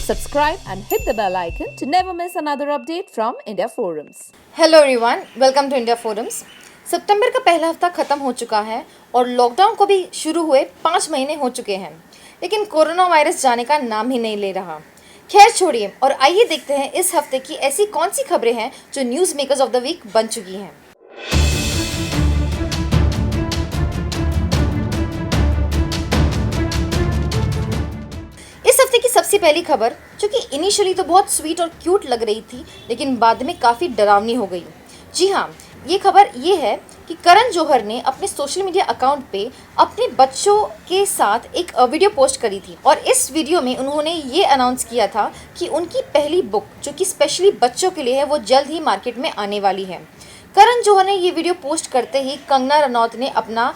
Subscribe and hit the bell icon to never miss another update from India Forums. Hello everyone, welcome to India forums. सितंबर का पहला हफ्ता खत्म हो चुका है और लॉकडाउन को भी शुरू हुए 5 महीने हो चुके हैं, लेकिन कोरोना वायरस जाने का नाम ही नहीं ले रहा। खैर छोड़िए और आइए देखते हैं इस हफ्ते की ऐसी कौन सी खबरें हैं जो news makers of the week बन चुकी हैं। इस हफ्ते की सबसे पहली खबर, जो कि इनिशियली तो बहुत स्वीट और क्यूट लग रही थी, लेकिन बाद में काफ़ी डरावनी हो गई। जी हाँ, ये खबर ये है कि करण जौहर ने अपने सोशल मीडिया अकाउंट पे अपने बच्चों के साथ एक वीडियो पोस्ट करी थी और इस वीडियो में उन्होंने ये अनाउंस किया था कि उनकी पहली बुक, जो कि स्पेशली बच्चों के लिए है, वो जल्द ही मार्केट में आने वाली है। करण जौहर ने ये वीडियो पोस्ट करते ही कंगना रनौत ने अपना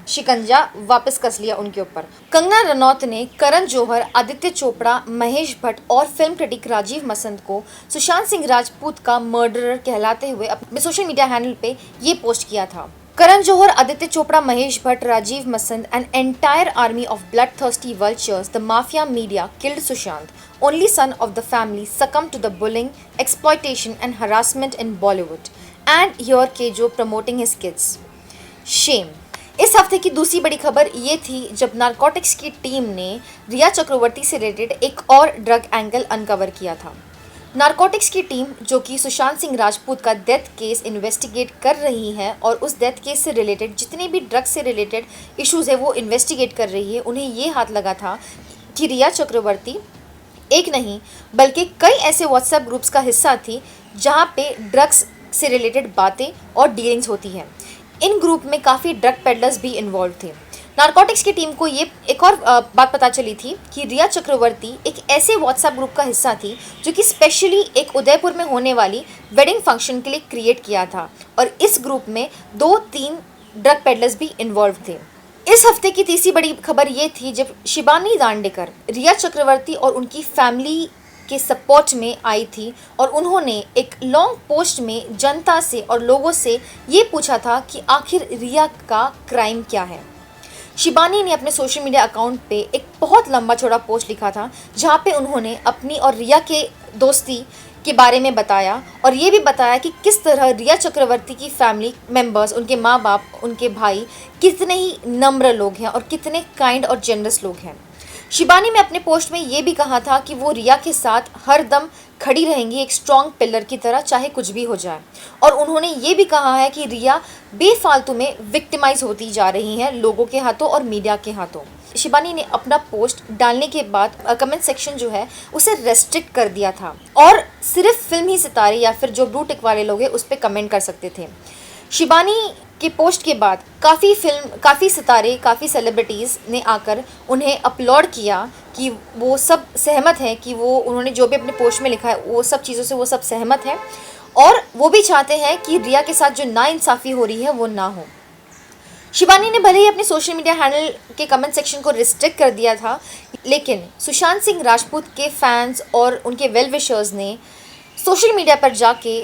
शिकंजा वापस कस लिया उनके ऊपर। कंगना रनौत ने करण जौहर, आदित्य चोपड़ा, महेश भट्ट और फिल्म क्रिटिक राजीव मसंद को सुशांत सिंह राजपूत का मर्डरर कहलाते हुए अपने सोशल मीडिया हैंडल पे ये पोस्ट किया था। Karan Johar, Aditya Chopra, Mahesh Bhatt, Rajiv Masand, an entire army of bloodthirsty vultures, the mafia media killed Sushant, only son of the family, succumbed to the bullying, exploitation and harassment in Bollywood, and here Kejo promoting his kids. Shame. इस हफ्ते की दूसरी बड़ी खबर ये थी जब narcotics की टीम ने रिया चक्रवर्ती से रिलेटेड एक और ड्रग एंगल अनकवर किया था। नारकोटिक्स की टीम, जो कि सुशांत सिंह राजपूत का डेथ केस इन्वेस्टिगेट कर रही है और उस डेथ केस से रिलेटेड जितने भी ड्रग से रिलेटेड इश्यूज है वो इन्वेस्टिगेट कर रही है, उन्हें ये हाथ लगा था कि रिया चक्रवर्ती एक नहीं बल्कि कई ऐसे व्हाट्सएप ग्रुप्स का हिस्सा थी जहाँ पे ड्रग्स से रिलेटेड बातें और डीलिंग्स होती हैं। इन ग्रुप में काफ़ी ड्रग पेडलर्स भी इन्वॉल्व थे। नारकोटिक्स की टीम को ये एक और बात पता चली थी कि रिया चक्रवर्ती एक ऐसे व्हाट्सएप ग्रुप का हिस्सा थी जो कि स्पेशली एक उदयपुर में होने वाली वेडिंग फंक्शन के लिए क्रिएट किया था और इस ग्रुप में 2-3 ड्रग पेडलर्स भी इन्वॉल्व थे। इस हफ्ते की तीसरी बड़ी खबर ये थी जब शिबानी दांडेकर रिया चक्रवर्ती और उनकी फैमिली के सपोर्ट में आई थी और उन्होंने एक लॉन्ग पोस्ट में जनता से और लोगों से ये पूछा था कि आखिर रिया का क्राइम क्या है। शिबानी ने अपने सोशल मीडिया अकाउंट पे एक बहुत लंबा चौड़ा पोस्ट लिखा था जहाँ पे उन्होंने अपनी और रिया के दोस्ती के बारे में बताया और ये भी बताया कि किस तरह रिया चक्रवर्ती की फैमिली मेम्बर्स, उनके माँ बाप, उनके भाई कितने ही नम्र लोग हैं और कितने काइंड और जेनरस लोग हैं। शिबानी ने अपने पोस्ट में ये भी कहा था कि वो रिया के साथ हर दम खड़ी रहेंगी एक स्ट्रॉन्ग पिलर की तरह, चाहे कुछ भी हो जाए। और उन्होंने ये भी कहा है कि रिया बेफालतू में विक्टिमाइज होती जा रही हैं लोगों के हाथों और मीडिया के हाथों। शिबानी ने अपना पोस्ट डालने के बाद कमेंट सेक्शन जो है उसे रेस्ट्रिक्ट कर दिया था और सिर्फ फिल्म ही सितारे या फिर जो ब्लू टिक वाले लोग हैं उस पर कमेंट कर सकते थे। शिबानी के पोस्ट के बाद काफ़ी सितारे, काफ़ी सेलिब्रिटीज़ ने आकर उन्हें अपलोड किया कि वो सब सहमत हैं कि वो उन्होंने जो भी अपने पोस्ट में लिखा है वो सब चीज़ों से वो सब सहमत हैं और वो भी चाहते हैं कि रिया के साथ जो नाइंसाफ़ी हो रही है वो ना हो। शिबानी ने भले ही अपने सोशल मीडिया हैंडल के कमेंट सेक्शन को रिस्ट्रिक्ट कर दिया था, लेकिन सुशांत सिंह राजपूत के फैंस और उनके वेल विशर्स ने सोशल मीडिया पर जाके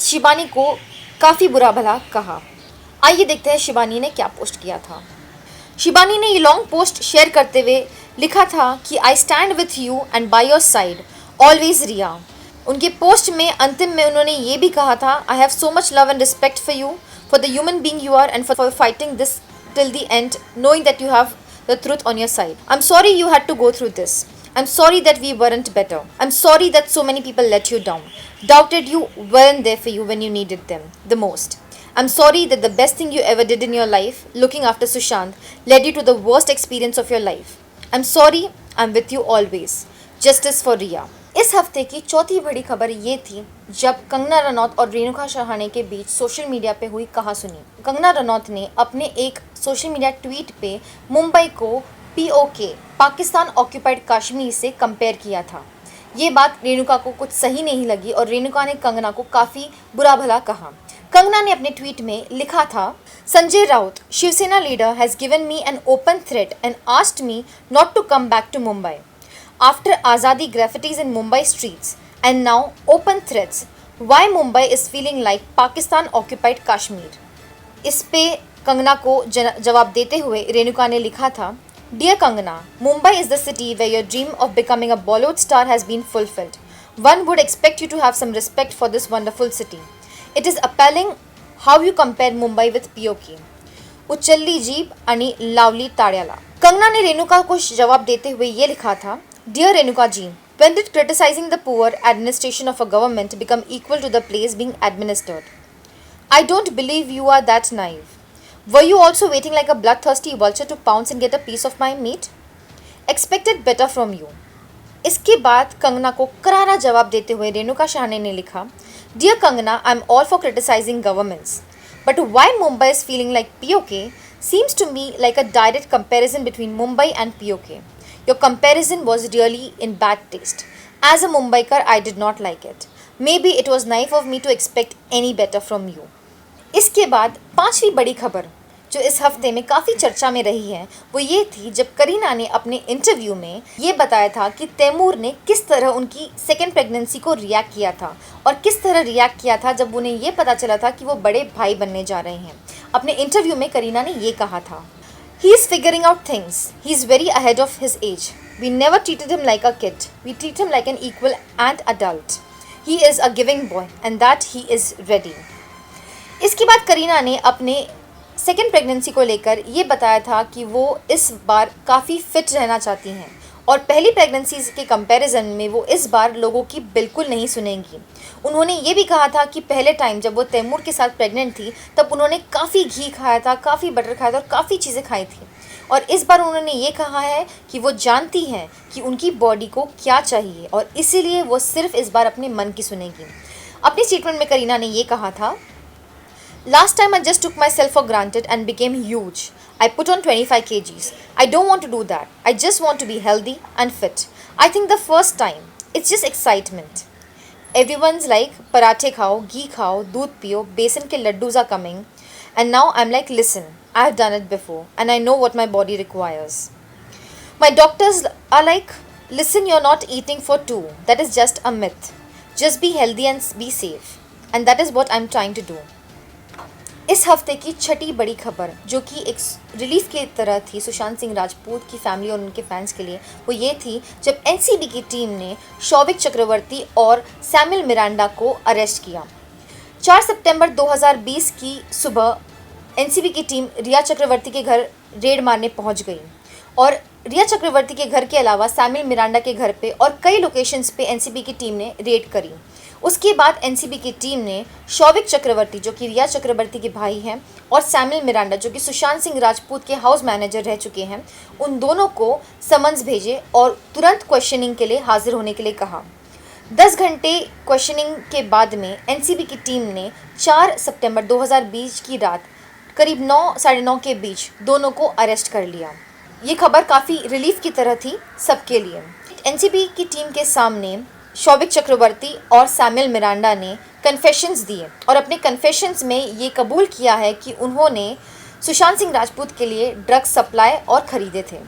शिबानी को काफ़ी बुरा भला कहा। आइए देखते हैं शिबानी ने क्या पोस्ट किया था। शिबानी ने ये लॉन्ग पोस्ट शेयर करते हुए लिखा था कि I stand with you and by your side always Rhea. उनके पोस्ट में अंतिम में उन्होंने ये भी कहा था, I have so much love and respect for you, for the human being you are and for fighting this till the end, knowing that you have the truth on your side. I am sorry you had to go through this. I'm sorry that we weren't better. I'm sorry that so many people let you down, doubted you, weren't there for you when you needed them the most. I'm sorry that the best thing you ever did in your life, looking after Sushant, led you to the worst experience of your life. I'm sorry, I'm with you always. Justice for Riya. इस हफ्ते की चौथी बड़ी खबर ये थी जब कंगना रनौत और रेणुका शहाणे के बीच सोशल मीडिया पे हुई कहासुनी। कंगना रनौत ने अपने एक सोशल मीडिया ट्वीट पे मुंबई को POK, पाकिस्तान ऑक्यूपाइड कश्मीर से कंपेयर किया था। ये बात रेणुका को कुछ सही नहीं लगी और रेणुका ने कंगना को काफ़ी बुरा भला कहा। कंगना ने अपने ट्वीट में लिखा था, Sanjay Raut, Shivsena leader, has given me an open threat and asked me not to come back to Mumbai after Azadi graffitis in Mumbai streets and now open threats why Mumbai is feeling like Pakistan occupied Kashmir. इस पे कंगना को जवाब देते हुए रेणुका ने लिखा था, Dear Kangana, Mumbai is the city where your dream of becoming a Bollywood star has been fulfilled. One would expect you to have some respect for this wonderful city. It is appalling how you compare Mumbai with POK. उच्चल्ली jeep आणि लावली ताड़्याला. कंगना ने रेणुका को जवाब देते हुए ये लिखा था, dear Renuka ji, when did criticizing the poor administration of a government become equal to the place being administered? I don't believe you are that naive. Were you also waiting like a bloodthirsty vulture to pounce and get a piece of my meat? Expected better from you. इसके बाद कंगना को करारा जवाब देते हुए रेणुका शहाणे ने लिखा, dear Kangana, I am all for criticizing governments, but why Mumbai is feeling like POK seems to me like a direct comparison between Mumbai and POK. Your comparison was really in bad taste. As a Mumbaikar, I did not like it. Maybe it was naive of me to expect any better from you. इसके बाद पांचवी बड़ी खबर जो इस हफ्ते में काफ़ी चर्चा में रही है वो ये थी जब करीना ने अपने इंटरव्यू में ये बताया था कि तैमूर ने किस तरह उनकी सेकेंड प्रेगनेंसी को रिएक्ट किया था और किस तरह रिएक्ट किया था जब उन्हें ये पता चला था कि वो बड़े भाई बनने जा रहे हैं. अपने इंटरव्यू में करीना ने ये कहा था, he is figuring out things, he is very ahead of his age, we never treated him like a kid, we treat him like an equal and adult, he is a giving boy and that he is ready. इसके बाद करीना ने अपने second pregnancy को लेकर ये बताया था कि वो इस बार काफ़ी फिट रहना चाहती हैं और पहली प्रेगनेंसी के कंपैरिजन में वो इस बार लोगों की बिल्कुल नहीं सुनेंगी. उन्होंने ये भी कहा था कि पहले टाइम जब वो तैमूर के साथ प्रेग्नेंट थी तब उन्होंने काफ़ी घी खाया था, काफ़ी बटर खाया था और काफ़ी चीज़ें खाई थी और इस बार उन्होंने ये कहा है कि वो जानती हैं कि उनकी बॉडी को क्या चाहिए और इसीलिए वो सिर्फ इस बार अपने मन की सुनेगी. अपनी स्टेटमेंट में करीना ने ये कहा था, last time I just took myself for granted and became huge. I put on 25 kgs. I don't want to do that. I just want to be healthy and fit. I think the first time, it's just excitement. Everyone's like, parathe khao, ghee khao, doodh piyo, besan ke laddus are coming. And now I'm like, listen, I've done it before and I know what my body requires. My doctors are like, listen, you're not eating for two. That is just a myth. Just be healthy and be safe. And that is what I'm trying to do. इस हफ्ते की छठी बड़ी खबर जो कि एक relief की तरह थी सुशांत सिंह राजपूत की फैमिली और उनके फैंस के लिए, वो ये थी जब एनसीबी की टीम ने शौविक चक्रवर्ती और सैमुअल मिरांडा को अरेस्ट किया. 4 सितंबर 2020 की सुबह एनसीबी की टीम रिया चक्रवर्ती के घर रेड मारने पहुंच गई और रिया चक्रवर्ती के घर के अलावा सैमुअल मिरांडा के घर पे और कई लोकेशंस पे एनसीबी की टीम ने रेड करी. उसके बाद एनसीबी की टीम ने शौविक चक्रवर्ती जो कि रिया चक्रवर्ती के भाई हैं और सैमुअल मिरांडा जो कि सुशांत सिंह राजपूत के हाउस मैनेजर रह चुके हैं, उन दोनों को समन्स भेजे और तुरंत क्वेश्चनिंग के लिए हाजिर होने के लिए कहा. 10 घंटे क्वेश्चनिंग के बाद में एनसीबी की टीम ने 4 सितंबर 2020 की रात करीब 9 साढ़े 9 के बीच दोनों को अरेस्ट कर लिया. ये खबर काफ़ी रिलीफ की तरह थी सबके लिए. एनसीबी की टीम के सामने शौविक चक्रवर्ती और सैमुअल मिरांडा ने कन्फेशंस दिए और अपने कन्फेशंस में ये कबूल किया है कि उन्होंने सुशांत सिंह राजपूत के लिए ड्रग्स सप्लाई और ख़रीदे थे.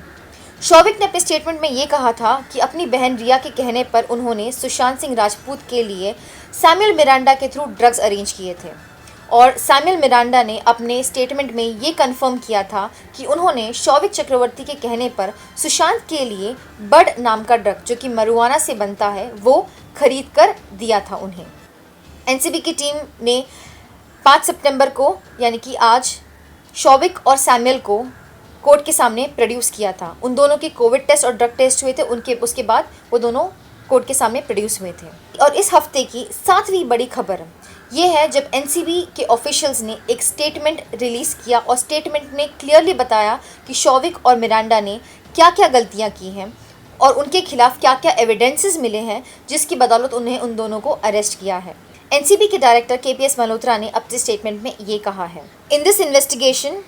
शौविक ने अपने स्टेटमेंट में ये कहा था कि अपनी बहन रिया के कहने पर उन्होंने सुशांत सिंह राजपूत के लिए सैमुअल मिरांडा के थ्रू ड्रग्स अरेंज किए थे और सैमुअल मिरांडा ने अपने स्टेटमेंट में ये कंफर्म किया था कि उन्होंने शौविक चक्रवर्ती के कहने पर सुशांत के लिए बड नाम का ड्रग जो कि मरुआना से बनता है वो खरीद कर दिया था उन्हें. एनसीबी की टीम ने 5 सितंबर को यानी कि आज शौविक और सैमुअल को कोर्ट के सामने प्रोड्यूस किया था. उन दोनों के कोविड टेस्ट और ड्रग टेस्ट हुए थे. उसके बाद वो दोनों कोर्ट के सामने प्रोड्यूस हुए थे. और इस हफ्ते की 7वीं बड़ी खबर ये है जब एनसीबी के ऑफिशियल्स ने एक स्टेटमेंट रिलीज़ किया और स्टेटमेंट ने क्लियरली बताया कि शौविक और मिरांडा ने क्या क्या गलतियां की हैं और उनके खिलाफ क्या क्या एविडेंसेस मिले हैं जिसकी बदौलत उन्हें उन दोनों को अरेस्ट किया है. एनसीबी के डायरेक्टर केपीएस मल्होत्रा ने अपने स्टेटमेंट में ये कहा है, in this investigation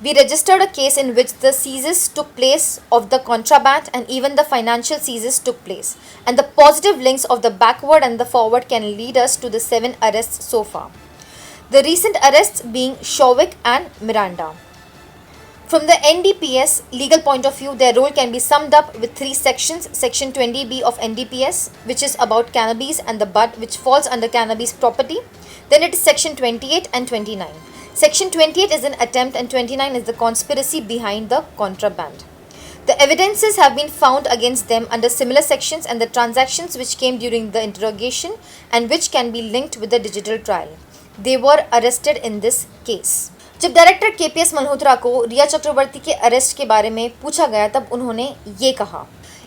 we registered a case in which the seizures took place of the contraband and even the financial seizures took place, and the positive links of the backward and the forward can lead us to the 7 arrests so far. The recent arrests being Showik and Miranda. From the NDPS legal point of view, their role can be summed up with 3 sections. Section 20B of NDPS, which is about cannabis and the bud, which falls under cannabis property. Then it is section 28 and 29. Section 28 is an attempt and 29 is the conspiracy behind the contraband. The evidences have been found against them under similar sections and the transactions which came during the interrogation and which can be linked with the digital trial. They were arrested in this case. जब director KPS Malhotra को रिया चक्रवर्ती के arrest के बारे में पूछा गया तब उन्होंने ये कहा,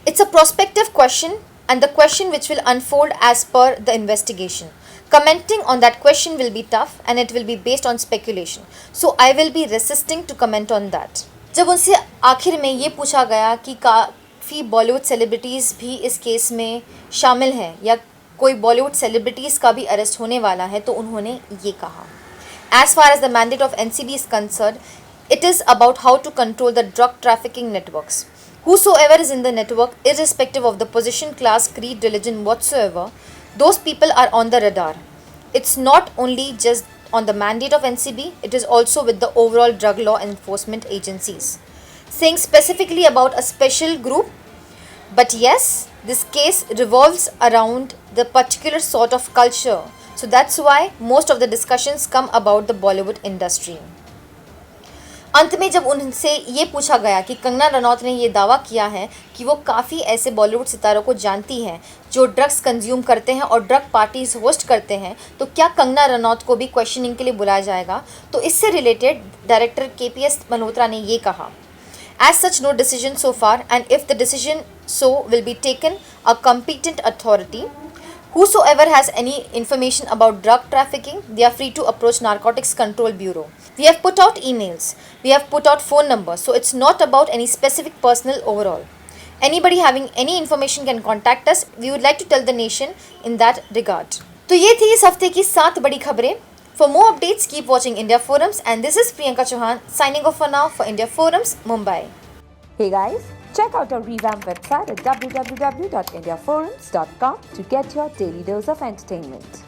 it's a prospective question and the question which will unfold as per the investigation. Commenting on that question will be tough and it will be based on speculation. So I will be resisting to comment on that. जब उनसे आखिर में ये पूछा गया कि काफ़ी Bollywood celebrities भी इस केस में शामिल हैं या कोई बॉलीवुड सेलिब्रिटीज़ का भी अरेस्ट होने वाला है, तो उन्होंने ये कहा, As far as the mandate of NCB is concerned, it is about how to control the drug trafficking networks. Whosoever is in the network, irrespective of the position, class, creed, religion, whatsoever, those people are on the radar. It's not only just on the mandate of NCB, it is also with the overall drug law enforcement agencies. Saying specifically about a special group, but yes, this case revolves around the particular sort of culture. So that's why most of the discussions come about the Bollywood industry. अंत में जब उनसे ये पूछा गया कि कंगना रनौत ने ये दावा किया है कि वो काफ़ी ऐसे बॉलीवुड सितारों को जानती हैं जो ड्रग्स कंज्यूम करते हैं और ड्रग पार्टीज होस्ट करते हैं, तो क्या कंगना रनौत को भी क्वेश्चनिंग के लिए बुलाया जाएगा, तो इससे रिलेटेड डायरेक्टर केपीएस मल्होत्रा ने ये कहा, As such, no decision so far, and if the decision so will be taken, a competent authority. Whosoever has any information about drug trafficking, they are free to approach Narcotics Control Bureau. We have put out emails, we have put out phone numbers, so it's not about any specific personnel overall. Anybody having any information can contact us. We would like to tell the nation in that regard. तो ये थी इस हफ्ते की 7 बड़ी खबरें. For more updates, keep watching India Forums, and this is Priyanka Chauhan signing off for now for India Forums, Mumbai. Hey guys, check out our revamped website at www.indiaforums.com to get your daily dose of entertainment.